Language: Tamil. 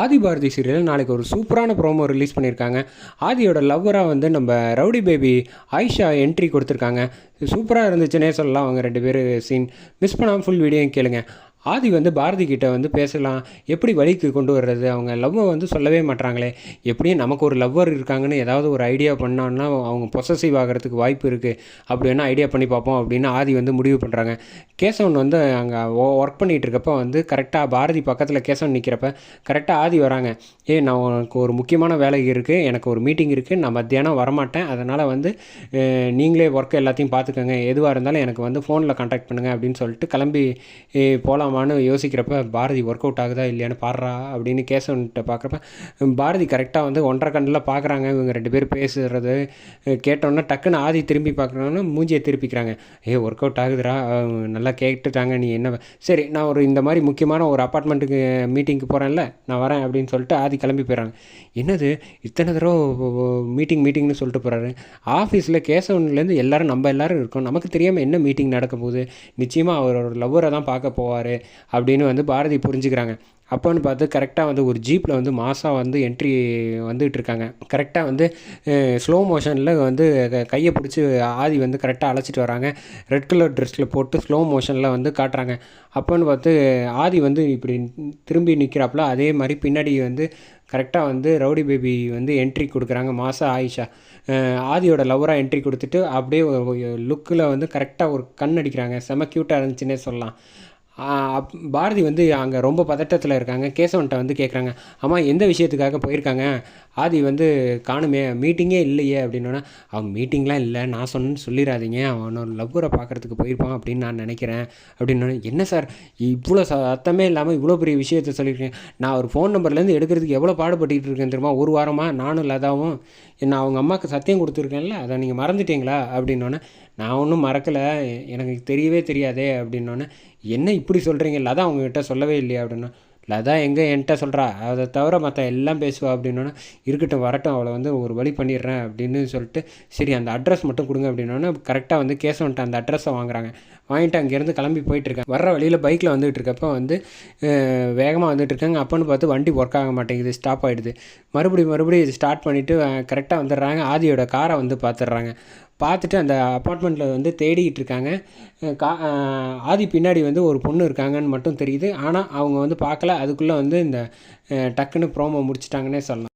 ஆதி பாரதி சீரியல் நாளைக்கு ஒரு சூப்பரான ப்ரோமோ ரிலீஸ் பண்ணியிருக்காங்க. ஆதியோட லவ்வராக வந்து நம்ம ரவுடி பேபி ஆயிஷா என்ட்ரி கொடுத்துருக்காங்க. சூப்பராக இருந்துச்சுன்னே சொல்லலாம். அவங்க 2 பேர் சீன் மிஸ் பண்ணாமல் ஃபுல் வீடியோ கேளுங்க. ஆதி வந்து பாரதி கிட்ட வந்து பேசலாம், எப்படி வழிக்கு கொண்டு வர்றது, அவங்க லவ்வை வந்து சொல்லவே மாட்றாங்களே, எப்படியும் நமக்கு ஒரு லவ்வர் இருக்காங்கன்னு ஏதாவது ஒரு ஐடியா பண்ணோன்னா அவங்க பொசசிவ் ஆகிறதுக்கு வாய்ப்பு இருக்குது, அப்படி வேணால் ஐடியா பண்ணி பார்ப்போம் அப்படின்னு ஆதி வந்து முடிவு பண்ணுறாங்க. கேசவன் வந்து அங்கே ஒர்க் பண்ணிகிட்டு இருக்கப்போ வந்து கரெக்டாக பாரதி பக்கத்தில் கேசவன் நிற்கிறப்ப கரெக்டாக ஆதி வராங்க. நான் உனக்கு ஒரு முக்கியமான வேலை இருக்குது, எனக்கு ஒரு மீட்டிங் இருக்குது, நான் மத்தியானம் வரமாட்டேன், அதனால் வந்து நீங்களே ஒர்க் எல்லாத்தையும் பார்த்துக்கோங்க, எதுவாக இருந்தாலும் எனக்கு வந்து ஃபோனில் கான்டாக்ட் பண்ணுங்கள் அப்படின்னு சொல்லிட்டு கிளம்பி போகலாமான்னு யோசிக்கிறப்ப பாரதி ஒர்க் அவுட் ஆகுதா இல்லையான்னு பாடுறா அப்படின்னு கேசவன்கிட்ட பார்க்குறப்ப பாரதி கரெக்டாக வந்து 1.5 கண்ணில் பார்க்குறாங்க. இவங்க 2 பேர் பேசுகிறது கேட்டோன்னா டக்குன்னு ஆதி திரும்பி பார்க்குறாங்கன்னா மூஞ்சியை திருப்பிக்கிறாங்க. ஒர்க் அவுட் ஆகுதுரா, நல்லா கேட்டுட்டாங்க, நீ என்ன சரி நான் ஒரு இந்த மாதிரி முக்கியமான ஒரு அப்பார்ட்மெண்ட்டுக்கு மீட்டிங்க்கு போகிறேன்ல, நான் வரேன் அப்படின்னு சொல்லிட்டு ஆதி கிளம்பி போயிடறாங்க. என்னது இத்தனை தடவை மீட்டிங்னு சொல்லிட்டு போகிறாரு. ஆஃபீஸில் கேசவன்லேருந்து எல்லோரும் நம்ம எல்லோரும் இருக்கோம், நமக்கு தெரியாமல் என்ன மீட்டிங் நடக்க போகுது, நிச்சயமாக அவர் ஒரு லவ்வரை தான் பார்க்க போவார் அப்படின்னு வந்து பாரதி புரிஞ்சுக்கிறாங்க. அப்போன்னு பார்த்து கரெக்டாக வந்து ஒரு ஜீப்பில் வந்து மாசாக வந்து என்ட்ரி வந்துகிட்டு இருக்காங்க. கரெக்டாக வந்து ஸ்லோ மோஷனில் வந்து கையை பிடிச்சி ஆதி வந்து கரெக்டாக அழைச்சிட்டு வராங்க. ரெட் கலர் ட்ரெஸ்ஸில் போட்டு ஸ்லோ மோஷனில் வந்து காட்டுறாங்க. அப்போன்னு பார்த்து ஆதி வந்து இப்படி திரும்பி நிற்கிறாப்புல, அதே மாதிரி பின்னாடி வந்து கரெக்டாக வந்து ரவுடி பேபி வந்து என்ட்ரி கொடுக்குறாங்க. மாசா ஆயிஷா ஆதியோட லவ்வராக என்ட்ரி கொடுத்துட்டு அப்படியே லுக்கில் வந்து கரெக்டாக ஒரு கண் அடிக்கிறாங்க. செம க்யூட்டாக இருந்துச்சுன்னே சொல்லலாம். பாரதி வந்து அங்கே ரொம்ப பதட்டத்தில் இருக்காங்க. கேசவன்ட்ட வந்து கேட்குறாங்க, அம்மா எந்த விஷயத்துக்காக போயிருக்காங்க, ஆதி வந்து காணுமே, மீட்டிங்கே இல்லையே அப்படின்னோன்னா, அவன் மீட்டிங்லாம் இல்லை, நான் சொன்னேன்னு சொல்லிடாதீங்க, அவனோட லவ்வரை பார்க்குறதுக்கு போயிருப்பான் அப்படின்னு நான் நினைக்கிறேன் அப்படின்னோடனே, என்ன சார் இவ்வளோ சத்தமே இல்லாமல் இவ்வளோ பெரிய விஷயத்த சொல்லியிருக்கேன், நான் ஒரு ஃபோன் நம்பர்லேருந்து எடுக்கிறதுக்கு எவ்வளோ பாடுபட்டுக்கிட்டு இருக்கேன் தெரியுமா, ஒரு வாரமாக நானும் லதாவும் நான் அவங்க அம்மாவுக்கு சத்தியம் கொடுத்துருக்கேன்ல, அதை நீங்கள் மறந்துட்டீங்களா அப்படின்னோடனே, நான் ஒன்றும் மறக்கலை, எனக்கு தெரியவே தெரியாதே அப்படின்னோடனே, என்ன இப்படி சொல்கிறீங்க, லதா அவங்ககிட்ட சொல்லவே இல்லையா அப்படின்னா, லதா எங்கே என்கிட்ட சொல்கிறா, அதை தவிர மற்ற எல்லாம் பேசுவா அப்படின்னோன்னா, இருக்கட்டும் வரட்டும், அவளை வந்து ஒரு வழி பண்ணிடுறேன் அப்படின்னு சொல்லிட்டு, சரி அந்த அட்ரஸ் மட்டும் கொடுங்க அப்படின்னோன்னா கரெக்டாக வந்து கேசவன்ட்ட அந்த அட்ரஸை வாங்குறாங்க. வாங்கிட்டு அங்கேருந்து கிளம்பி போயிட்டுருக்கேன். வர்ற வழியில் பைக்கில் வந்துகிட்டு இருக்கப்போ வந்து வேகமாக வந்துட்டுருக்காங்க. அப்போன்னு பார்த்து வண்டி ஒர்க் ஆக மாட்டேங்குது, ஸ்டாப் ஆகிடுது. மறுபடியும் இது ஸ்டார்ட் பண்ணிவிட்டு கரெக்டாக வந்துடுறாங்க. ஆதியோட காரை வந்து பார்த்துட்றாங்க. பார்த்துட்டு அந்த அப்பார்ட்மெண்ட்டில் வந்து தேடிக்கிட்டு இருக்காங்க. ஆதி பின்னாடி வந்து ஒரு பொண்ணு இருக்காங்கன்னு மட்டும் தெரியுது. ஆனால் அவங்க வந்து பார்க்கல. அதுக்குள்ளே வந்து இந்த டக்குன்னு ப்ரோமோ முடிச்சிட்டாங்கன்னே சொல்லலாம்.